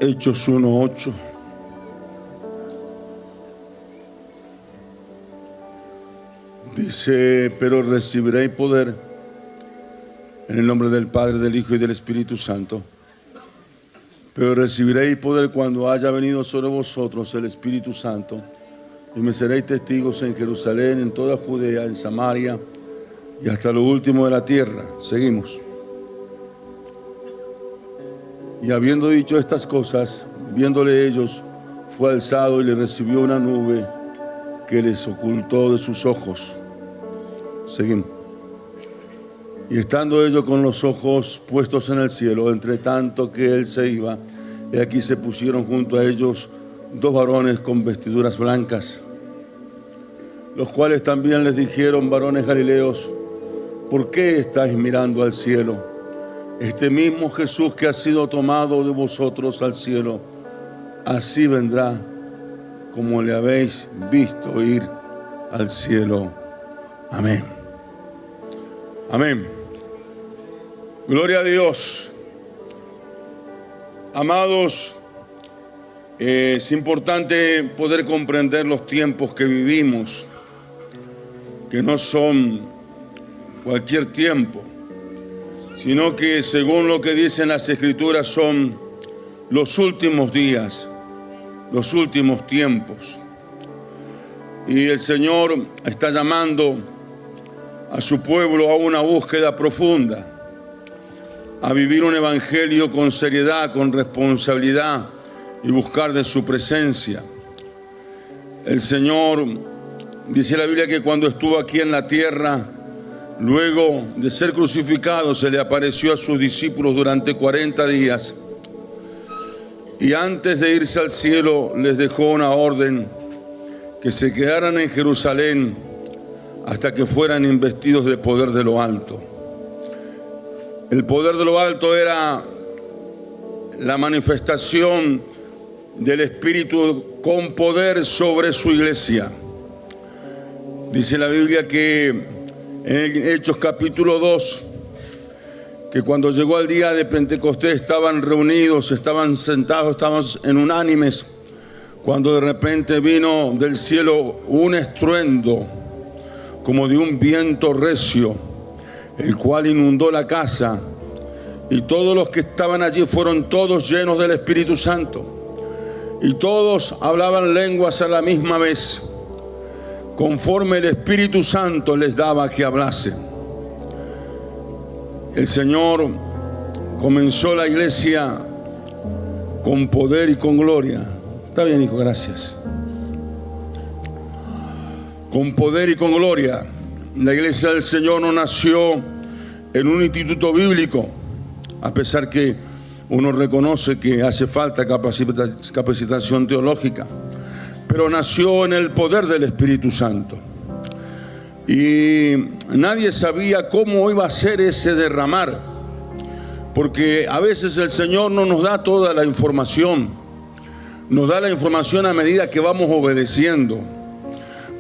Hechos 1:8. Dice, pero recibiréis poder en el nombre del Padre, del Hijo y del Espíritu Santo. Pero recibiréis poder cuando haya venido sobre vosotros el Espíritu Santo, y me seréis testigos en Jerusalén, en toda Judea, en Samaria y hasta lo último de la tierra. Seguimos. Y habiendo dicho estas cosas, viéndole ellos, fue alzado y le recibió una nube que les ocultó de sus ojos. Seguimos. Y estando ellos con los ojos puestos en el cielo, entre tanto que él se iba, y aquí se pusieron junto a ellos dos varones con vestiduras blancas, los cuales también les dijeron: varones galileos, ¿por qué estáis mirando al cielo? Este mismo Jesús que ha sido tomado de vosotros al cielo, así vendrá como le habéis visto ir al cielo. Amén. Amén. Gloria a Dios. Amados, es importante poder comprender los tiempos que vivimos, que no son cualquier tiempo, sino que según lo que dicen las Escrituras son los últimos días, los últimos tiempos. Y el Señor está llamando a su pueblo a una búsqueda profunda, a vivir un evangelio con seriedad, con responsabilidad y buscar de su presencia. El Señor, dice la Biblia, que cuando estuvo aquí en la tierra, luego de ser crucificado, se le apareció a sus discípulos durante 40 días. Y antes de irse al cielo, les dejó una orden: que se quedaran en Jerusalén hasta que fueran investidos de poder de lo alto. El poder de lo alto era la manifestación del Espíritu con poder sobre su iglesia. Dice la Biblia que en Hechos capítulo 2, que cuando llegó el día de Pentecostés estaban reunidos, estaban sentados, estaban en unánimes, cuando de repente vino del cielo un estruendo como de un viento recio, el cual inundó la casa, y todos los que estaban allí fueron todos llenos del Espíritu Santo, y todos hablaban lenguas a la misma vez, conforme el Espíritu Santo les daba que hablasen. El Señor comenzó la iglesia con poder y con gloria. Está bien, hijo, gracias. Con poder y con gloria. La iglesia del Señor no nació en un instituto bíblico, a pesar que uno reconoce que hace falta capacitación teológica, pero nació en el poder del Espíritu Santo. Y nadie sabía cómo iba a ser ese derramar, porque a veces el Señor no nos da toda la información, nos da la información a medida que vamos obedeciendo.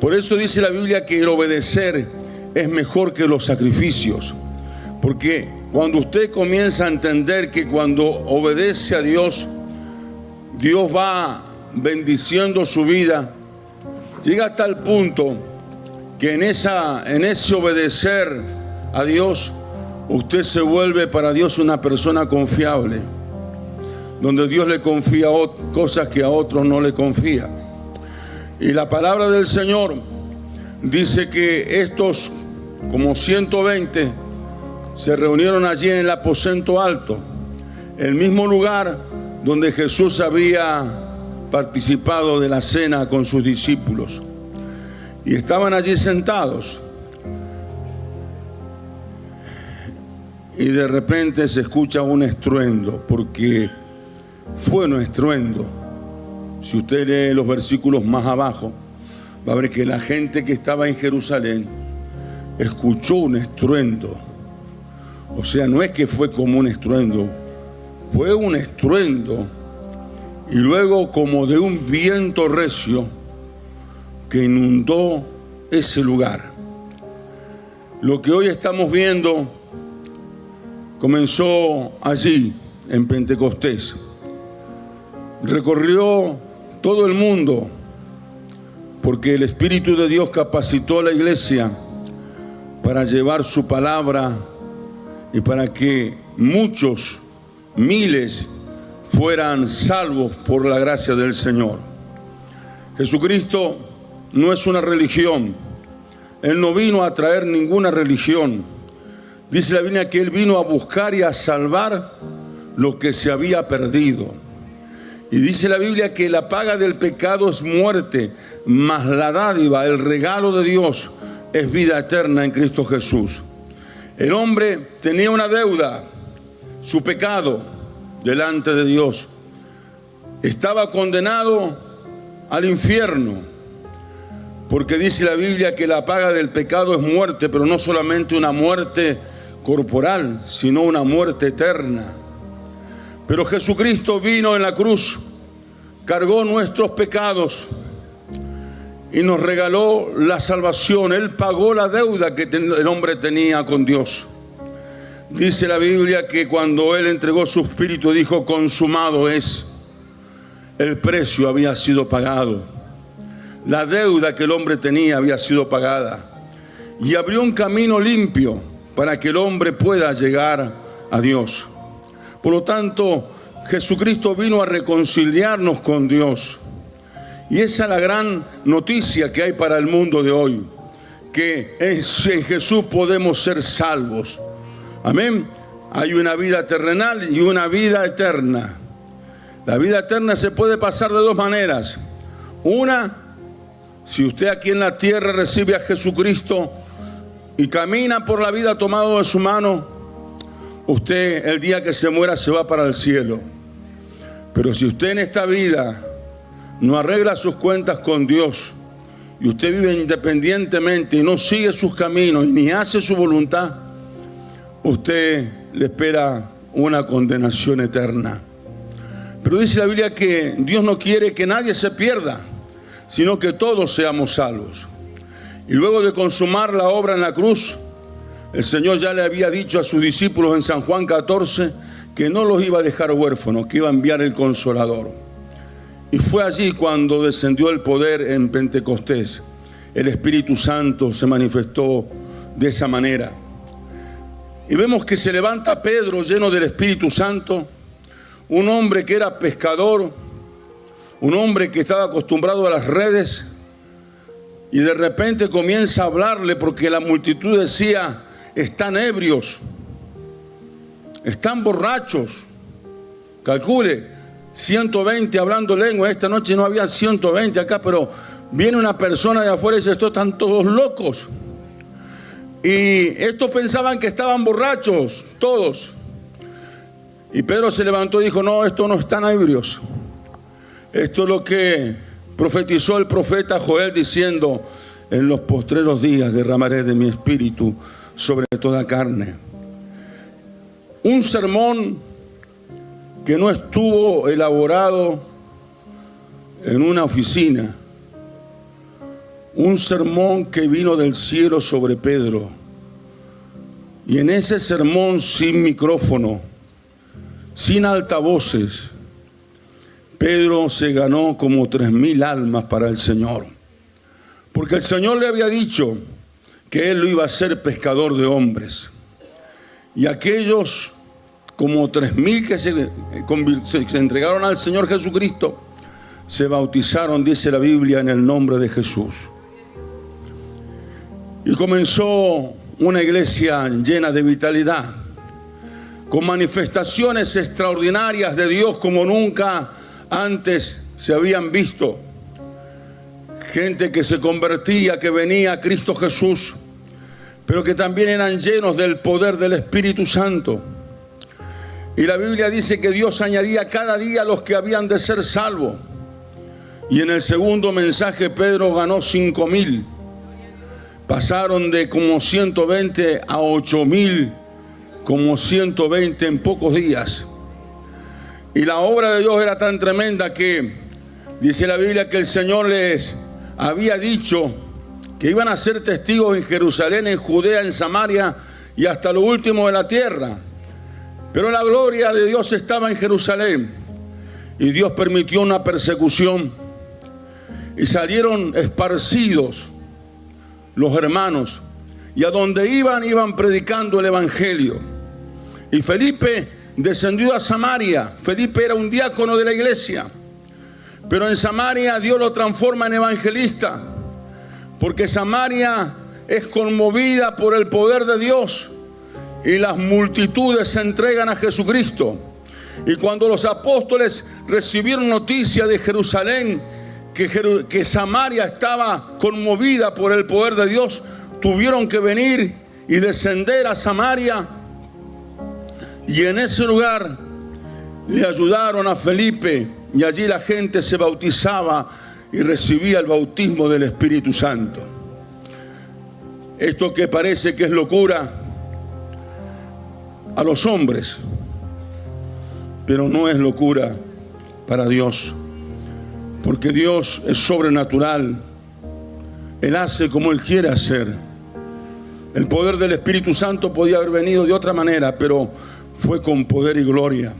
Por eso dice la Biblia que el obedecer es mejor que los sacrificios, porque cuando usted comienza a entender que cuando obedece a Dios, Dios va bendiciendo su vida, llega hasta el punto que en ese obedecer a Dios, usted se vuelve para Dios una persona confiable, donde Dios le confía cosas que a otros no le confía. Y la palabra del Señor dice que estos, como 120, se reunieron allí en el aposento alto, el mismo lugar donde Jesús había participado de la cena con sus discípulos. Y estaban allí sentados. Y de repente se escucha un estruendo, porque fue un estruendo. Si usted lee los versículos más abajo, va a ver que la gente que estaba en Jerusalén escuchó un estruendo. O sea, no es que fue como un estruendo, fue un estruendo, y luego como de un viento recio que inundó ese lugar. Lo que hoy estamos viendo comenzó allí, en Pentecostés. recorrió todo el mundo porque el Espíritu de Dios capacitó a la iglesia para llevar su palabra y para que muchos, miles, fueran salvos por la gracia del Señor. Jesucristo no es una religión. Él no vino a traer ninguna religión. Dice la Biblia que Él vino a buscar y a salvar lo que se había perdido. Y dice la Biblia que la paga del pecado es muerte, mas la dádiva, el regalo de Dios, es vida eterna en Cristo Jesús. El hombre tenía una deuda, su pecado delante de Dios. Estaba condenado al infierno, porque dice la Biblia que la paga del pecado es muerte, pero no solamente una muerte corporal, sino una muerte eterna. Pero Jesucristo vino en la cruz, cargó nuestros pecados y nos regaló la salvación. Él pagó la deuda que el hombre tenía con Dios. Dice la Biblia que cuando Él entregó su espíritu dijo: consumado es. El precio había sido pagado. La deuda que el hombre tenía había sido pagada. Y abrió un camino limpio para que el hombre pueda llegar a Dios. Por lo tanto, Jesucristo vino a reconciliarnos con Dios. Y esa es la gran noticia que hay para el mundo de hoy, que en Jesús podemos ser salvos. Amén. Hay una vida terrenal y una vida eterna. La vida eterna se puede pasar de dos maneras. Una, si usted aquí en la tierra recibe a Jesucristo y camina por la vida tomado de su mano, usted el día que se muera se va para el cielo. Pero si usted en esta vida no arregla sus cuentas con Dios y usted vive independientemente y no sigue sus caminos y ni hace su voluntad, usted le espera una condenación eterna. Pero dice la Biblia que Dios no quiere que nadie se pierda, sino que todos seamos salvos. Y luego de consumar la obra en la cruz, el Señor ya le había dicho a sus discípulos en San Juan 14 que no los iba a dejar huérfanos, que iba a enviar el Consolador. Y fue allí cuando descendió el poder en Pentecostés. El Espíritu Santo se manifestó de esa manera. Y vemos que se levanta Pedro lleno del Espíritu Santo, un hombre que era pescador, un hombre que estaba acostumbrado a las redes, y de repente comienza a hablarle porque la multitud decía: están ebrios, están borrachos. Calcule, 120 hablando lengua. Esta noche no había 120 acá, pero viene una persona de afuera y dice: estos están todos locos. Y estos pensaban que estaban borrachos, todos. Y Pedro se levantó y dijo: no, estos no están ebrios. Esto es lo que profetizó el profeta Joel diciendo: en los postreros días derramaré de mi espíritu sobre toda carne. Un sermón que no estuvo elaborado en una oficina. Un sermón que vino del cielo sobre Pedro. Y en ese sermón, sin micrófono, sin altavoces, Pedro se ganó como 3,000 almas para el Señor. Porque el Señor le había dicho que Él lo iba a hacer pescador de hombres. Y aquellos como 3,000 que se entregaron al Señor Jesucristo, se bautizaron, dice la Biblia, en el nombre de Jesús. Y comenzó una iglesia llena de vitalidad, con manifestaciones extraordinarias de Dios como nunca antes se habían visto. Gente que se convertía, que venía a Cristo Jesús, pero que también eran llenos del poder del Espíritu Santo. Y la Biblia dice que Dios añadía cada día a los que habían de ser salvos. Y en el segundo mensaje Pedro ganó 5,000. Pasaron de como 120 a 8,000, como 120 en pocos días. Y la obra de Dios era tan tremenda que dice la Biblia que el Señor les había dicho que iban a ser testigos en Jerusalén, en Judea, en Samaria y hasta lo último de la tierra. Pero la gloria de Dios estaba en Jerusalén. y Dios permitió una persecución y salieron esparcidos los hermanos, y a donde iban predicando el evangelio. Y Felipe descendió a Samaria. Felipe era un diácono de la iglesia, pero en Samaria Dios lo transforma en evangelista, porque Samaria es conmovida por el poder de Dios y las multitudes se entregan a Jesucristo. Y cuando los apóstoles recibieron noticia de Jerusalén, que Samaria estaba conmovida por el poder de Dios, tuvieron que venir y descender a Samaria, y en ese lugar le ayudaron a Felipe, y allí la gente se bautizaba y recibía el bautismo del Espíritu Santo. Esto que parece que es locura a los hombres, pero no es locura para Dios, porque Dios es sobrenatural. Él hace como Él quiere hacer. El poder del Espíritu Santo podía haber venido de otra manera, pero fue con poder y gloria.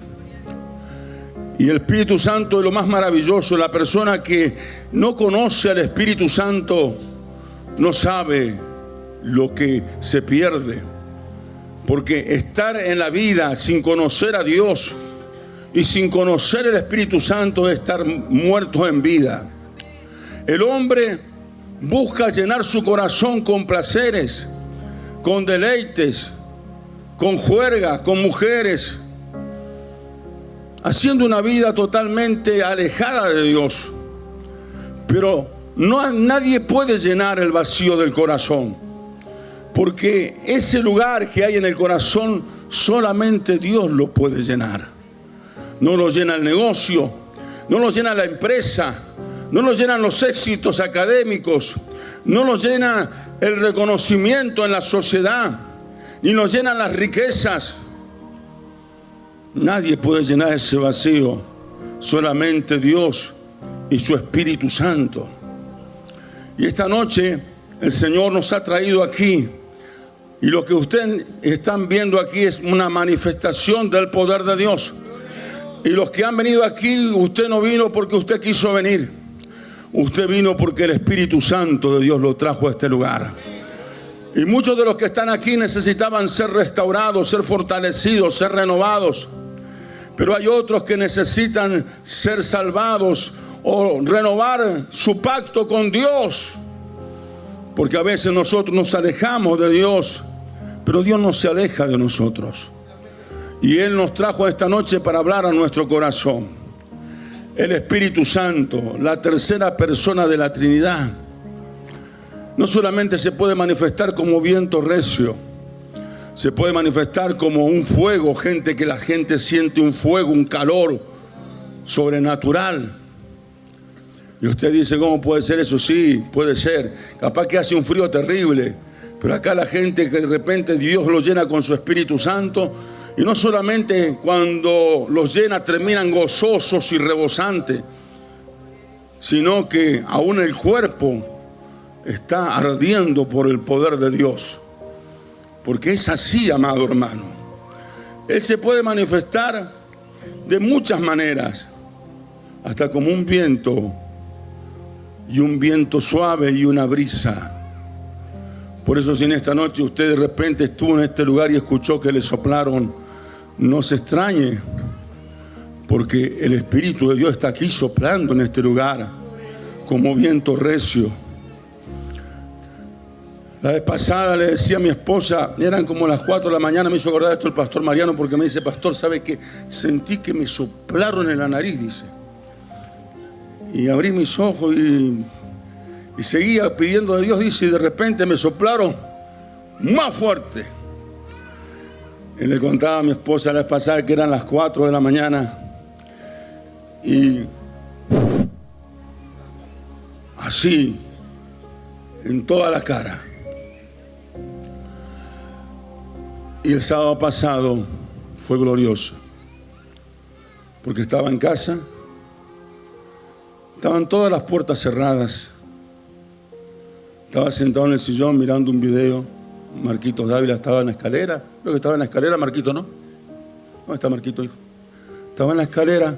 Y el Espíritu Santo es lo más maravilloso. La persona que no conoce al Espíritu Santo no sabe lo que se pierde, porque estar en la vida sin conocer a Dios y sin conocer el Espíritu Santo es estar muertos en vida. El hombre busca llenar su corazón con placeres, con deleites, con juerga, con mujeres, haciendo una vida totalmente alejada de Dios. Pero nadie puede llenar el vacío del corazón, porque ese lugar que hay en el corazón solamente Dios lo puede llenar. No lo llena el negocio, no lo llena la empresa, no lo llenan los éxitos académicos, no lo llena el reconocimiento en la sociedad, ni lo llenan las riquezas. Nadie puede llenar ese vacío, solamente Dios y su Espíritu Santo. Y esta noche el Señor nos ha traído aquí, y lo que ustedes están viendo aquí es una manifestación del poder de Dios. Y los que han venido aquí, usted no vino porque usted quiso venir. Usted vino porque el Espíritu Santo de Dios lo trajo a este lugar. Y muchos de los que están aquí necesitaban ser restaurados, ser fortalecidos, ser renovados. Pero hay otros que necesitan ser salvados o renovar su pacto con Dios. Porque a veces nosotros nos alejamos de Dios, pero Dios no se aleja de nosotros. Y Él nos trajo esta noche para hablar a nuestro corazón. El Espíritu Santo, la tercera persona de la Trinidad, no solamente se puede manifestar como viento recio, se puede manifestar como un fuego, que la gente siente un fuego, un calor sobrenatural. Y usted dice, ¿cómo puede ser eso? Sí, puede ser. Capaz que hace un frío terrible, pero acá la gente que de repente Dios los llena con su Espíritu Santo, y no solamente cuando los llena terminan gozosos y rebosantes, sino que aún el cuerpo está ardiendo por el poder de Dios. Porque es así, amado hermano. Él se puede manifestar de muchas maneras, hasta como un viento, y un viento suave y una brisa. Por eso, si en esta noche usted de repente estuvo en este lugar y escuchó que le soplaron, no se extrañe, porque el Espíritu de Dios está aquí soplando en este lugar como viento recio. La vez pasada le decía a mi esposa, eran como las 4 de la mañana, me hizo acordar esto el pastor Mariano, porque me dice, pastor, ¿sabe qué? Sentí que me soplaron en la nariz, dice. Y abrí mis ojos y seguía pidiendo a Dios, dice, y de repente me soplaron más fuerte. Y le contaba a mi esposa la vez pasada que eran las 4 de la mañana y así, en toda la cara. Y el sábado pasado fue glorioso, porque estaba en casa, estaban todas las puertas cerradas, estaba sentado en el sillón mirando un video. Marquitos Dávila estaba en la escalera, creo que estaba en la escalera, Marquito, ¿no? ¿Dónde está Marquito, hijo? Estaba en la escalera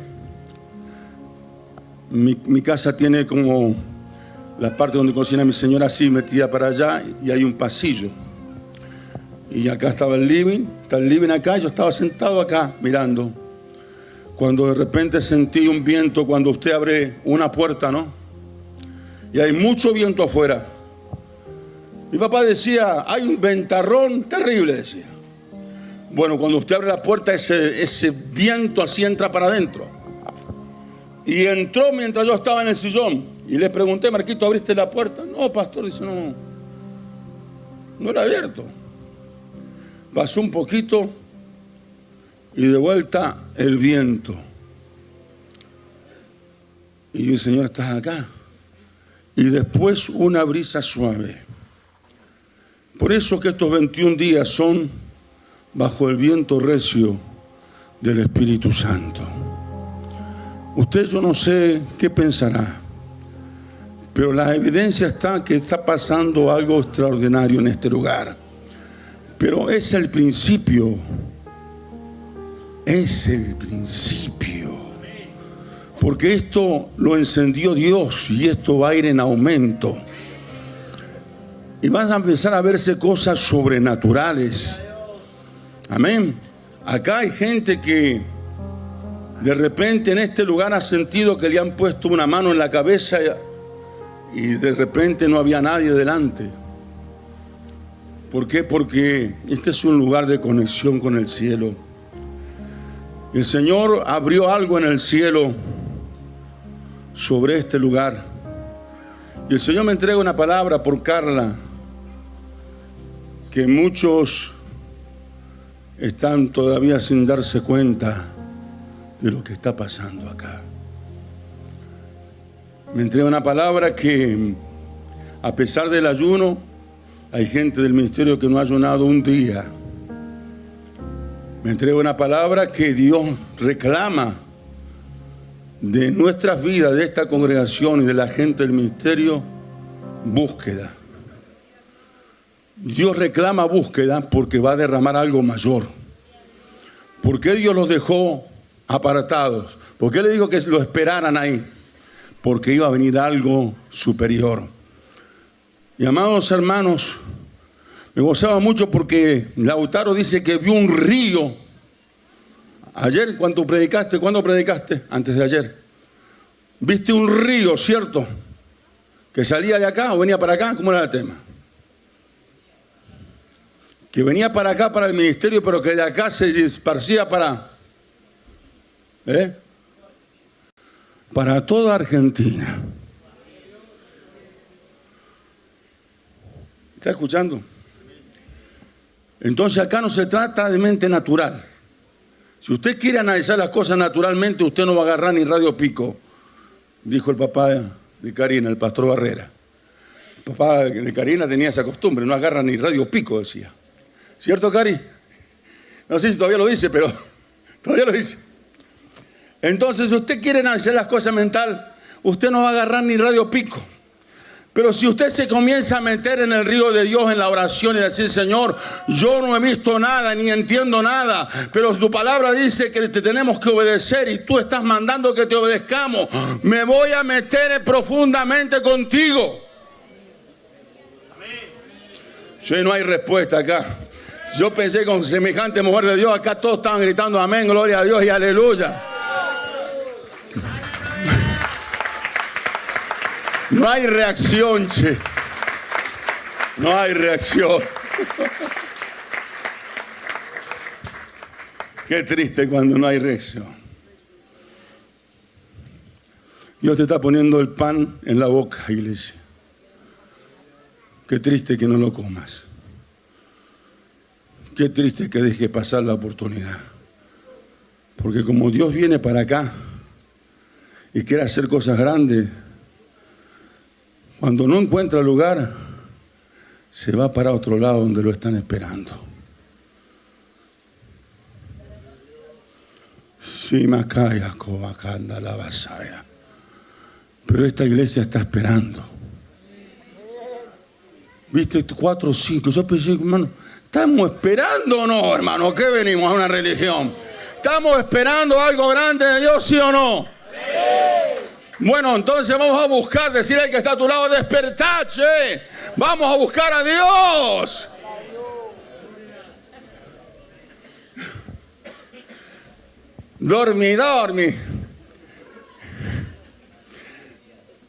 Mi casa tiene como la parte donde cocina mi señora así metida para allá y hay un pasillo. Y acá estaba el living, está el living acá, yo estaba sentado acá mirando. Cuando de repente sentí un viento, cuando usted abre una puerta, ¿no? Y hay mucho viento afuera. Mi papá decía, hay un ventarrón terrible, decía. Bueno, cuando usted abre la puerta, ese viento así entra para adentro. Y entró mientras yo estaba en el sillón. Y le pregunté, Marquito, ¿abriste la puerta? No, pastor, dice, no la he abierto. Pasó un poquito y de vuelta el viento. Y yo, Señor, estás acá. Y después una brisa suave. Por eso que estos 21 días son bajo el viento recio del Espíritu Santo. Usted, yo no sé qué pensará, pero la evidencia está que está pasando algo extraordinario en este lugar. Pero es el principio. Es el principio. Porque esto lo encendió Dios y esto va a ir en aumento. Y van a empezar a verse cosas sobrenaturales. Amén. Acá hay gente que de repente en este lugar ha sentido que le han puesto una mano en la cabeza y de repente no había nadie delante. ¿Por qué? Porque este es un lugar de conexión con el cielo. El Señor abrió algo en el cielo sobre este lugar. Y el Señor me entrega una palabra por Carla, que muchos están todavía sin darse cuenta de lo que está pasando acá. Me entrega una palabra que, a pesar del ayuno, hay gente del ministerio que no ha ayunado un día. Me entrega una palabra que Dios reclama de nuestras vidas, de esta congregación y de la gente del ministerio, búsqueda. Dios reclama búsqueda porque va a derramar algo mayor. ¿Por qué Dios los dejó apartados? ¿Por qué le dijo que lo esperaran ahí? Porque iba a venir algo superior. Y amados hermanos, me gozaba mucho porque Lautaro dice que vio un río. Ayer, ¿cuándo predicaste? Antes de ayer. Viste un río, ¿cierto? Que salía de acá o venía para acá. ¿Cómo era el tema? Que venía para acá, para el ministerio, pero que de acá se esparcía para toda Argentina. ¿Está escuchando? Entonces acá no se trata de mente natural. Si usted quiere analizar las cosas naturalmente, usted no va a agarrar ni Radio Pico, dijo el papá de Karina, el pastor Barrera. El papá de Karina tenía esa costumbre, no agarra ni Radio Pico, decía. ¿Cierto, Cari? No sé si todavía lo dice, pero todavía lo dice. Entonces, si usted quiere analizar las cosas mental, usted no va a agarrar ni Radio Pico. Pero si usted se comienza a meter en el río de Dios en la oración y decir, Señor, yo no he visto nada ni entiendo nada, pero tu palabra dice que te tenemos que obedecer y tú estás mandando que te obedezcamos, me voy a meter profundamente contigo. Sí, no hay respuesta acá. Yo pensé con semejante mujer de Dios, acá todos estaban gritando amén, gloria a Dios y aleluya. No hay reacción, che. No hay reacción. Qué triste cuando no hay reacción. Dios te está poniendo el pan en la boca, iglesia. Qué triste que no lo comas. Qué triste que dejes pasar la oportunidad. Porque como Dios viene para acá y quiere hacer cosas grandes, cuando no encuentra lugar, se va para otro lado donde lo están esperando. Sí, Macaya, Covacanda, la Basaya. Pero esta iglesia está esperando. ¿Viste? 4 o 5. Yo pensé, hermano, ¿estamos esperando o no, hermano? ¿Qué venimos a una religión? ¿Estamos esperando algo grande de Dios, sí o no? Sí. Bueno, entonces vamos a buscar, decirle al que está a tu lado, despertache. Vamos a buscar a Dios. Dormi.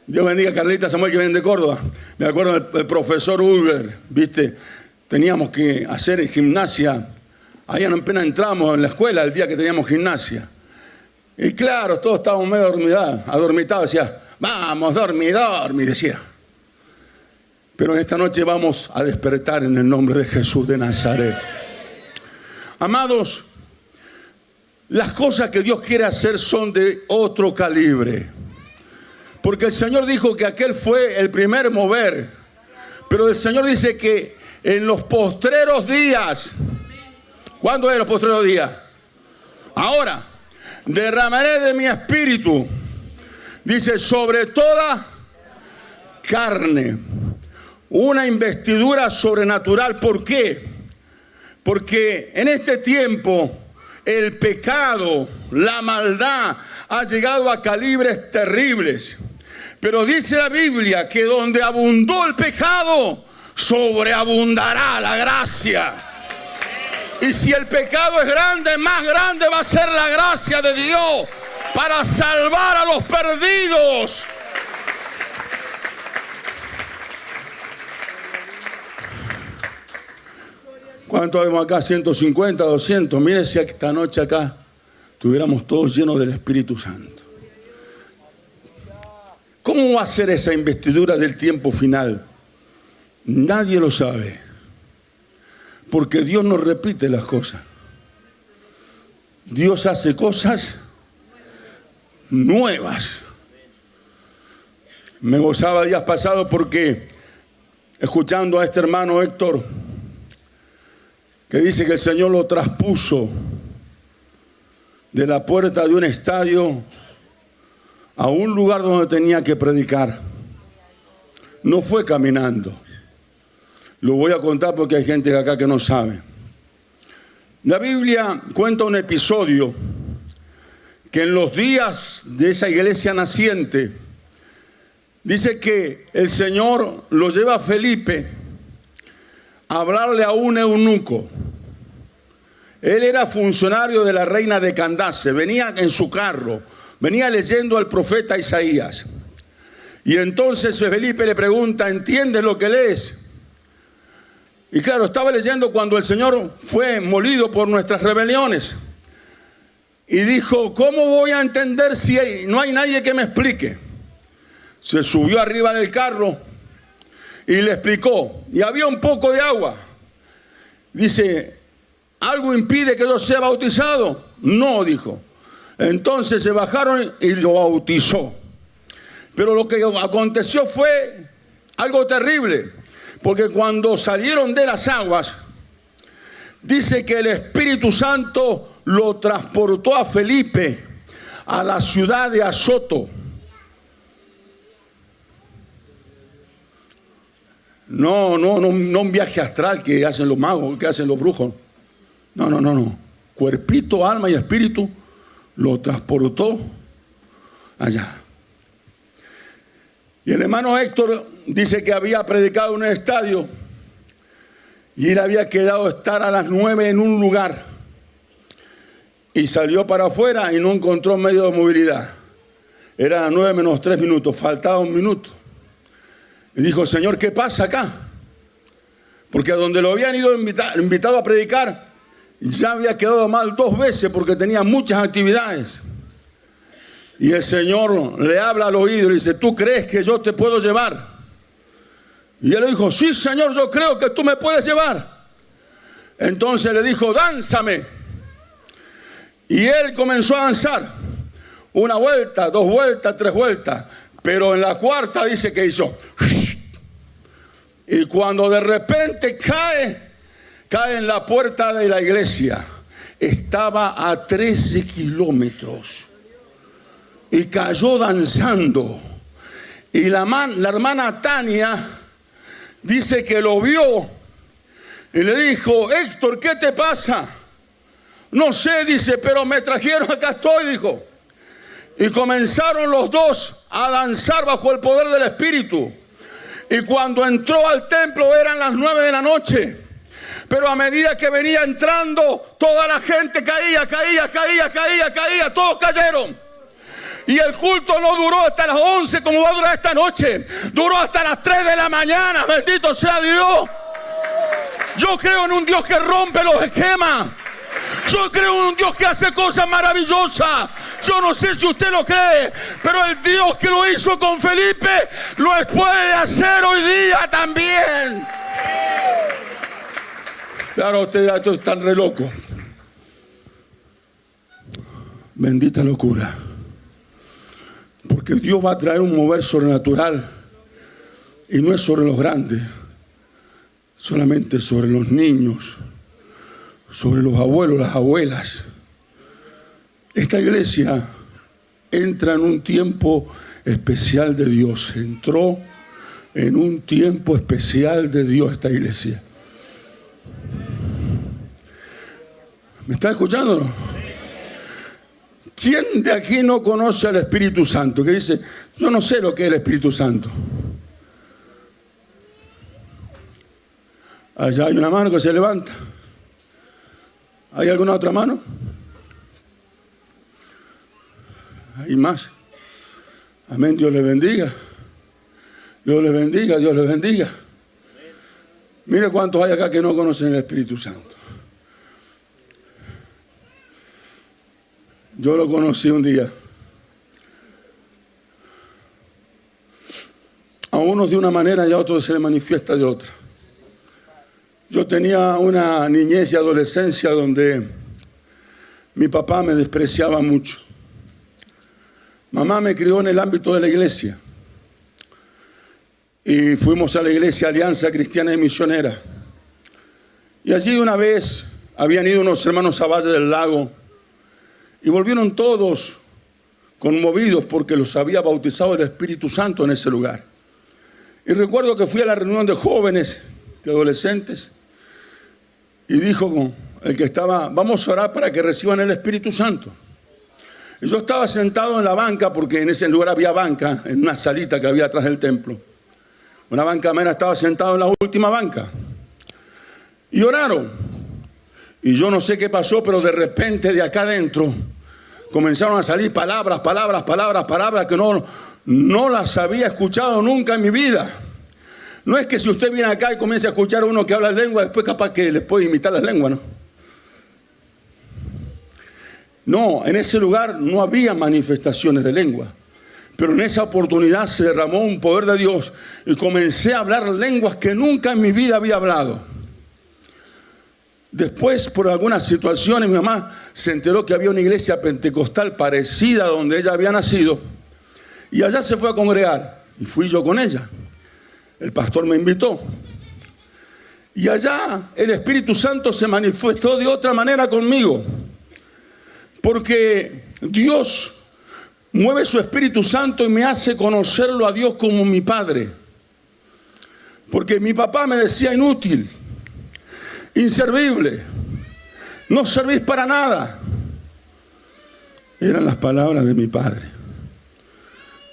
Dios bendiga a Carlita Samuel que vienen de Córdoba. Me acuerdo del profesor Uber, ¿viste? Teníamos que hacer gimnasia. Ahí apenas entramos en la escuela el día que teníamos gimnasia. Y claro, todos estábamos medio adormitados. Decía, vamos, dormi, decía. Pero esta noche vamos a despertar en el nombre de Jesús de Nazaret. Amados, las cosas que Dios quiere hacer son de otro calibre. Porque el Señor dijo que aquel fue el primer mover. Pero el Señor dice que en los postreros días, ¿cuándo es los postreros días? Ahora, derramaré de mi espíritu, dice, sobre toda carne, una investidura sobrenatural. ¿Por qué? Porque en este tiempo el pecado, la maldad ha llegado a calibres terribles. Pero dice la Biblia que donde abundó el pecado, sobreabundará la gracia. Y si el pecado es grande, más grande va a ser la gracia de Dios para salvar a los perdidos. ¿Cuántos vemos acá? 150, 200. Mire si esta noche acá estuviéramos todos llenos del Espíritu Santo. ¿Cómo va a ser esa investidura del tiempo final? Nadie lo sabe. Porque Dios no repite las cosas. Dios hace cosas nuevas. Me gozaba días pasados porque, escuchando a este hermano Héctor, que dice que el Señor lo traspuso de la puerta de un estadio a un lugar donde tenía que predicar. No fue caminando. Lo voy a contar porque hay gente acá que no sabe. La Biblia cuenta un episodio que en los días de esa iglesia naciente, dice que el Señor lo lleva a Felipe a hablarle a un eunuco. Él era funcionario de la reina de Candace, venía en su carro, venía leyendo al profeta Isaías. Y entonces Felipe le pregunta, ¿entiendes lo que lees? Y claro, estaba leyendo cuando el Señor fue molido por nuestras rebeliones. Y dijo, ¿cómo voy a entender si no hay nadie que me explique? Se subió arriba del carro y le explicó. Y había un poco de agua. Dice, ¿algo impide que yo sea bautizado? No, dijo. Entonces se bajaron y lo bautizó. Pero lo que aconteció fue algo terrible. Porque cuando salieron de las aguas, dice que el Espíritu Santo lo transportó a Felipe a la ciudad de Azoto. No un viaje astral que hacen los magos, que hacen los brujos. No. Cuerpito, alma y espíritu lo transportó allá. Y el hermano Héctor dice que había predicado en un estadio y él había quedado estar a las 9 en un lugar y salió para afuera y no encontró medio de movilidad. Eran las 9 menos 3 minutos, faltaba un minuto. Y dijo, Señor, ¿qué pasa acá? Porque a donde lo habían ido invitado a predicar, ya había quedado mal 2 veces porque tenía muchas actividades. Y el Señor le habla al oído y le dice, ¿tú crees que yo te puedo llevar? Y él le dijo, sí, Señor, yo creo que tú me puedes llevar. Entonces le dijo, dánzame. Y él comenzó a danzar. 1 vuelta, 2 vueltas, 3 vueltas. Pero en la cuarta dice que hizo. Y cuando de repente cae en la puerta de la iglesia. Estaba a 13 kilómetros. Y cayó danzando. Y la hermana Tania dice que lo vio y le dijo, Héctor, ¿qué te pasa? No sé, dice, pero me trajeron, acá estoy, dijo. Y comenzaron los dos a danzar bajo el poder del Espíritu. Y cuando entró al templo eran las 9 de la noche. Pero a medida que venía entrando, toda la gente caía, todos cayeron. Y el culto no duró hasta las 11 como va a durar esta noche. Duró hasta las 3 de la mañana. Bendito sea Dios. Yo creo en un Dios que rompe los esquemas. Yo creo en un Dios que hace cosas maravillosas. Yo no sé si usted lo cree, pero el Dios que lo hizo con Felipe lo puede hacer hoy día también. Claro, ustedes están re locos. Bendita locura. Porque Dios va a traer un mover sobrenatural. Y no es sobre los grandes, solamente sobre los niños, sobre los abuelos, las abuelas. Esta iglesia entra en un tiempo especial de Dios. Entró en un tiempo especial de Dios esta iglesia. ¿Me está escuchando o no? ¿Quién de aquí no conoce al Espíritu Santo? Que dice, yo no sé lo que es el Espíritu Santo. Allá hay una mano que se levanta. ¿Hay alguna otra mano? Hay más. Amén, Dios le bendiga. Dios le bendiga, Dios le bendiga. Mire cuántos hay acá que no conocen el Espíritu Santo. Yo lo conocí un día. A unos de una manera y a otros se le manifiesta de otra. Yo tenía una niñez y adolescencia donde mi papá me despreciaba mucho. Mamá me crió en el ámbito de la iglesia. Y fuimos a la iglesia Alianza Cristiana y Misionera. Y allí una vez habían ido unos hermanos a Valle del Lago y volvieron todos conmovidos porque los había bautizado el Espíritu Santo en ese lugar. Y recuerdo que fui a la reunión de jóvenes, de adolescentes, y dijo el que estaba, vamos a orar para que reciban el Espíritu Santo. Y yo estaba sentado en la banca, porque en ese lugar había banca, en una salita que había atrás del templo. Una banca amena, estaba sentado en la última banca. Y oraron. Y yo no sé qué pasó, pero de repente de acá adentro comenzaron a salir palabras que no las había escuchado nunca en mi vida. No es que si usted viene acá y comienza a escuchar a uno que habla lengua, después capaz que le puede imitar las lenguas, ¿no? No, en ese lugar no había manifestaciones de lengua. Pero en esa oportunidad se derramó un poder de Dios y comencé a hablar lenguas que nunca en mi vida había hablado. Después, por algunas situaciones, mi mamá se enteró que había una iglesia pentecostal parecida a donde ella había nacido. Y allá se fue a congregar. Y fui yo con ella. El pastor me invitó. Y allá el Espíritu Santo se manifestó de otra manera conmigo. Porque Dios mueve su Espíritu Santo y me hace conocerlo a Dios como mi Padre. Porque mi papá me decía inútil, inservible, no servís para nada. Eran las palabras de mi padre.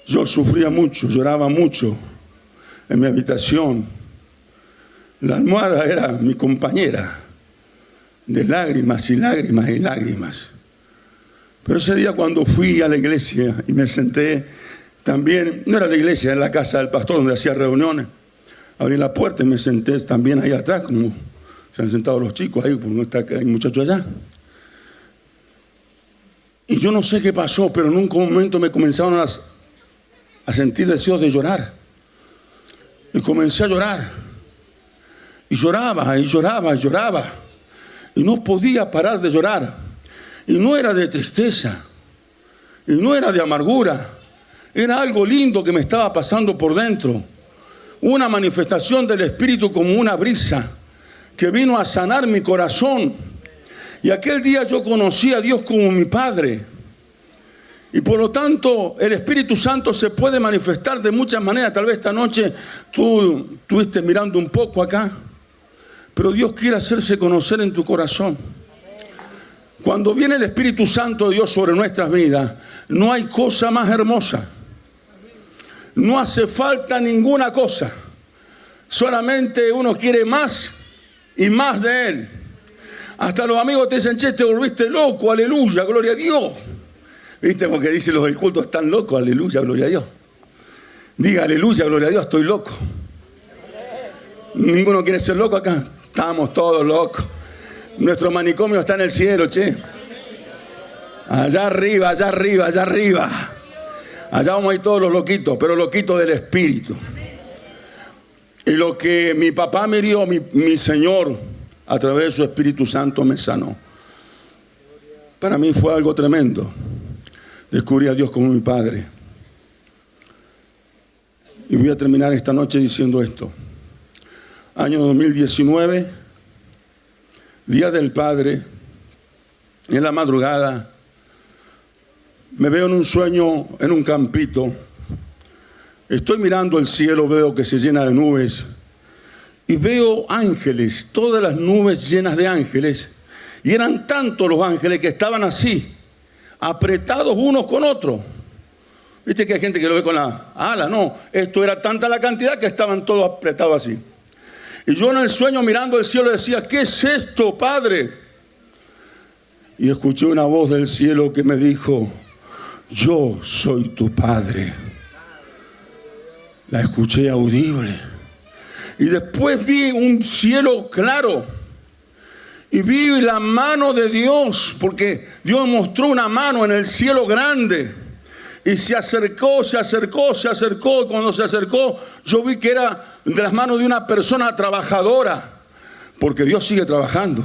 Yo sufría mucho, lloraba mucho en mi habitación. La almohada era mi compañera de lágrimas y lágrimas y lágrimas. Pero ese día cuando fui a la iglesia y me senté, también, no era la iglesia, era la casa del pastor donde hacía reuniones. Abrí la puerta y me senté también ahí atrás, como se han sentado los chicos ahí, porque no está el muchacho allá. Y yo no sé qué pasó, pero en un momento me comenzaron a sentir deseos de llorar. Y comencé a llorar. Y lloraba, y lloraba, y lloraba. Y no podía parar de llorar. Y no era de tristeza, y no era de amargura, era algo lindo que me estaba pasando por dentro. Una manifestación del Espíritu como una brisa que vino a sanar mi corazón. Y aquel día yo conocí a Dios como mi Padre. Y por lo tanto el Espíritu Santo se puede manifestar de muchas maneras. Tal vez esta noche tú estuviste mirando un poco acá, pero Dios quiere hacerse conocer en tu corazón. Cuando viene el Espíritu Santo de Dios sobre nuestras vidas, no hay cosa más hermosa. No hace falta ninguna cosa. Solamente uno quiere más y más de Él. Hasta los amigos te dicen, che, te volviste loco, aleluya, gloria a Dios. ¿Viste? Porque dicen los del culto están locos, aleluya, gloria a Dios. Diga, aleluya, gloria a Dios, estoy loco. Ninguno quiere ser loco acá. Estamos todos locos. Nuestro manicomio está en el cielo, che. Allá arriba, allá arriba, allá arriba. Allá vamos a ir todos los loquitos, pero loquitos del Espíritu. Y lo que mi papá me dio, mi Señor, a través de su Espíritu Santo me sanó. Para mí fue algo tremendo. Descubrí a Dios como mi Padre. Y voy a terminar esta noche diciendo esto. Año 2019, Día del Padre, en la madrugada, me veo en un sueño, en un campito. Estoy mirando el cielo, veo que se llena de nubes. Y veo ángeles, todas las nubes llenas de ángeles. Y eran tantos los ángeles que estaban así, apretados unos con otros. Viste que hay gente que lo ve con la ala, no. Esto era tanta la cantidad que estaban todos apretados así. Y yo en el sueño mirando el cielo decía, ¿qué es esto, Padre? Y escuché una voz del cielo que me dijo, yo soy tu Padre. La escuché audible. Y después vi un cielo claro. Y vi la mano de Dios, porque Dios mostró una mano en el cielo grande. Y se acercó, se acercó, se acercó. Y cuando se acercó, yo vi que era de las manos de una persona trabajadora. Porque Dios sigue trabajando.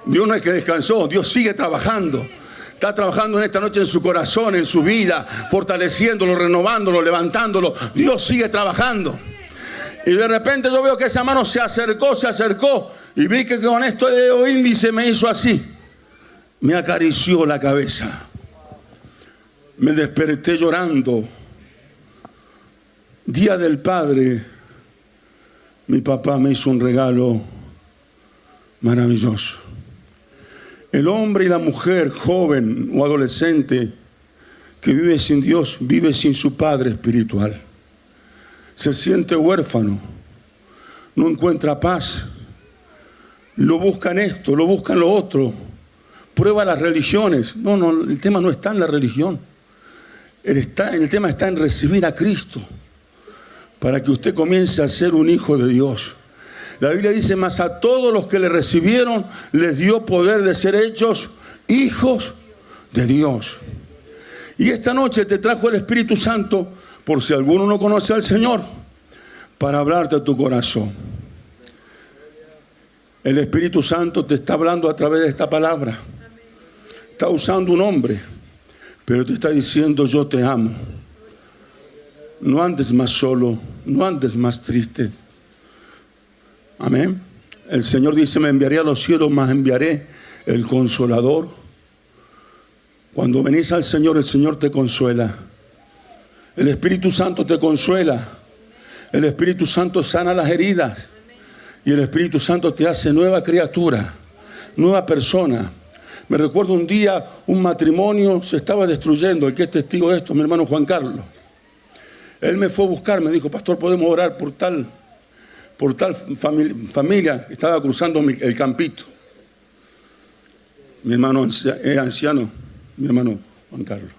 Dios no es que descansó, Dios sigue trabajando. Está trabajando en esta noche en su corazón, en su vida, fortaleciéndolo, renovándolo, levantándolo. Dios sigue trabajando. Y de repente yo veo que esa mano se acercó. Y vi que con esto de dedo índice me hizo así. Me acarició la cabeza. Me desperté llorando. Día del Padre, mi papá me hizo un regalo maravilloso. El hombre y la mujer, joven o adolescente, que vive sin Dios, vive sin su padre espiritual. Se siente huérfano, no encuentra paz. Lo buscan esto, lo buscan lo otro. Prueba las religiones. No, el tema no está en la religión. El tema está en recibir a Cristo para que usted comience a ser un hijo de Dios. La Biblia dice, mas a todos los que le recibieron les dio poder de ser hechos hijos de Dios. Y esta noche te trajo el Espíritu Santo, por si alguno no conoce al Señor, para hablarte a tu corazón. El Espíritu Santo te está hablando a través de esta palabra. Está usando un hombre, pero te está diciendo, yo te amo. No andes más solo, no andes más triste. Amén. El Señor dice, me enviaré a los cielos, mas enviaré el Consolador. Cuando venís al Señor, el Señor te consuela. El Espíritu Santo te consuela. El Espíritu Santo sana las heridas. Y el Espíritu Santo te hace nueva criatura, nueva persona. Me recuerdo un día, un matrimonio se estaba destruyendo. El que es testigo de esto, mi hermano Juan Carlos. Él me fue a buscar, me dijo, pastor, ¿podemos orar por tal familia que estaba cruzando el campito? Mi hermano es anciano, mi hermano Juan Carlos.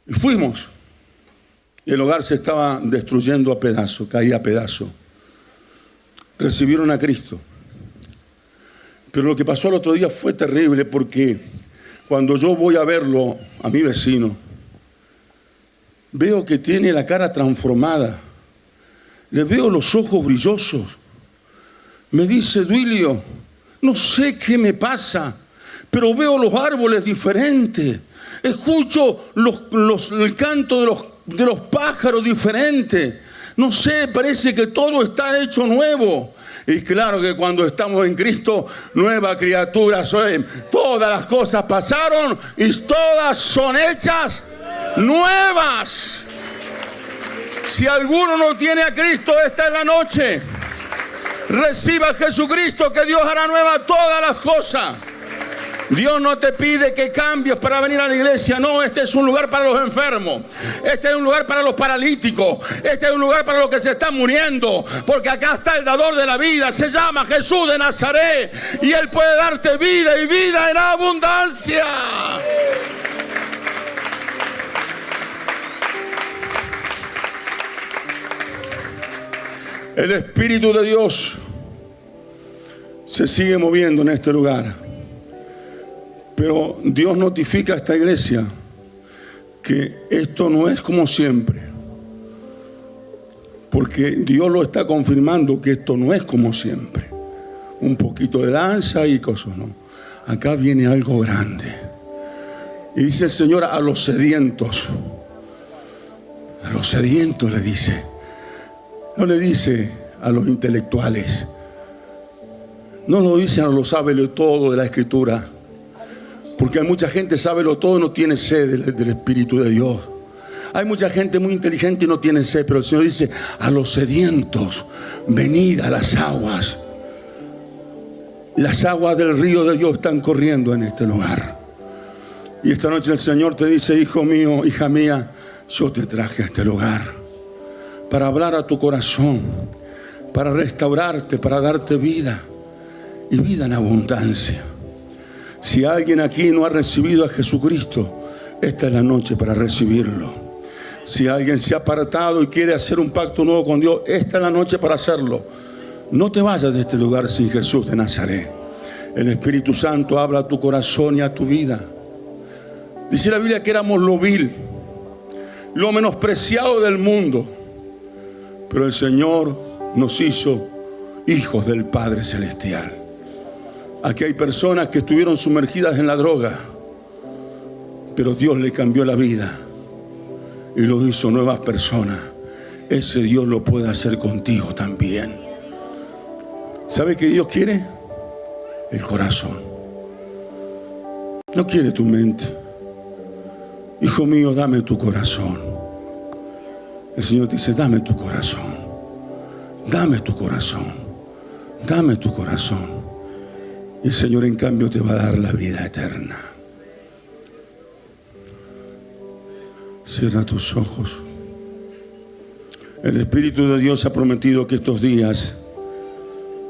Y fuimos. Y el hogar se estaba destruyendo a pedazos, caía a pedazos. Recibieron a Cristo. Pero lo que pasó el otro día fue terrible, porque cuando yo voy a verlo, a mi vecino, veo que tiene la cara transformada. Le veo los ojos brillosos. Me dice, Duilio, no sé qué me pasa, pero veo los árboles diferentes. Escucho el canto de los pájaros diferentes. No sé, parece que todo está hecho nuevo. Y claro que cuando estamos en Cristo, nueva criatura soy. Todas las cosas pasaron y todas son hechas nuevas. Si alguno no tiene a Cristo, esta es la noche. Reciba a Jesucristo, que Dios hará nueva todas las cosas. Dios no te pide que cambies para venir a la iglesia. No, este es un lugar para los enfermos. Este es un lugar para los paralíticos. Este es un lugar para los que se están muriendo. Porque acá está el dador de la vida. Se llama Jesús de Nazaret. Y Él puede darte vida y vida en abundancia. El Espíritu de Dios se sigue moviendo en este lugar. Pero Dios notifica a esta iglesia que esto no es como siempre. Porque Dios lo está confirmando que esto no es como siempre. Un poquito de danza y cosas, no. Acá viene algo grande. Y dice el Señor a los sedientos. A los sedientos le dice. No le dice a los intelectuales. No lo dice a los sábelo todo de la Escritura. Porque hay mucha gente sábelo todo y no tiene sed del Espíritu de Dios. Hay mucha gente muy inteligente y no tiene sed. Pero el Señor dice a los sedientos, venid a las aguas. Las aguas del río de Dios están corriendo en este lugar. Y esta noche el Señor te dice, hijo mío, hija mía, yo te traje a este lugar para hablar a tu corazón, para restaurarte, para darte vida y vida en abundancia. Si alguien aquí no ha recibido a Jesucristo, esta es la noche para recibirlo. Si alguien se ha apartado y quiere hacer un pacto nuevo con Dios, esta es la noche para hacerlo. No te vayas de este lugar sin Jesús de Nazaret. El Espíritu Santo habla a tu corazón y a tu vida. Dice la Biblia que éramos lo vil, lo menospreciado del mundo. Pero el Señor nos hizo hijos del Padre Celestial. Aquí hay personas que estuvieron sumergidas en la droga, pero Dios le cambió la vida y los hizo nuevas personas. Ese Dios lo puede hacer contigo también. ¿Sabe qué Dios quiere? El corazón. No quiere tu mente. Hijo mío, dame tu corazón. El Señor te dice, dame tu corazón. Dame tu corazón. Dame tu corazón. Y el Señor en cambio te va a dar la vida eterna. Cierra tus ojos. El Espíritu de Dios ha prometido que estos días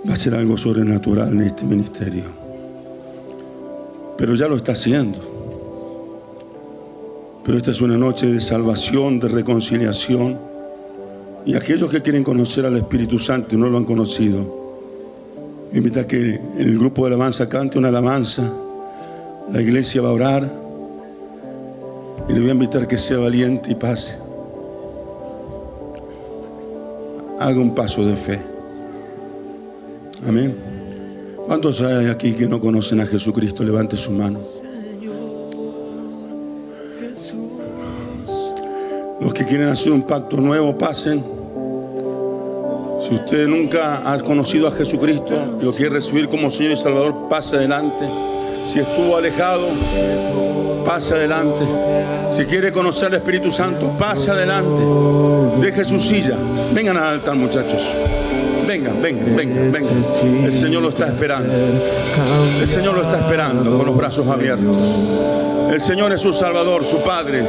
va a ser algo sobrenatural en este ministerio. Pero ya lo está haciendo. Pero esta es una noche de salvación, de reconciliación. Y aquellos que quieren conocer al Espíritu Santo y no lo han conocido, invita a que el grupo de alabanza cante una alabanza. La iglesia va a orar. Y le voy a invitar a que sea valiente y pase. Haga un paso de fe. Amén. ¿Cuántos hay aquí que no conocen a Jesucristo? Levante su mano. Los que quieren hacer un pacto nuevo, pasen. Si usted nunca ha conocido a Jesucristo y lo quiere recibir como Señor y Salvador, pase adelante. Si estuvo alejado, pase adelante. Si quiere conocer al Espíritu Santo, pase adelante. Deje su silla. Vengan al altar, muchachos. Vengan. El Señor lo está esperando. El Señor lo está esperando con los brazos abiertos. El Señor es su Salvador, su Padre.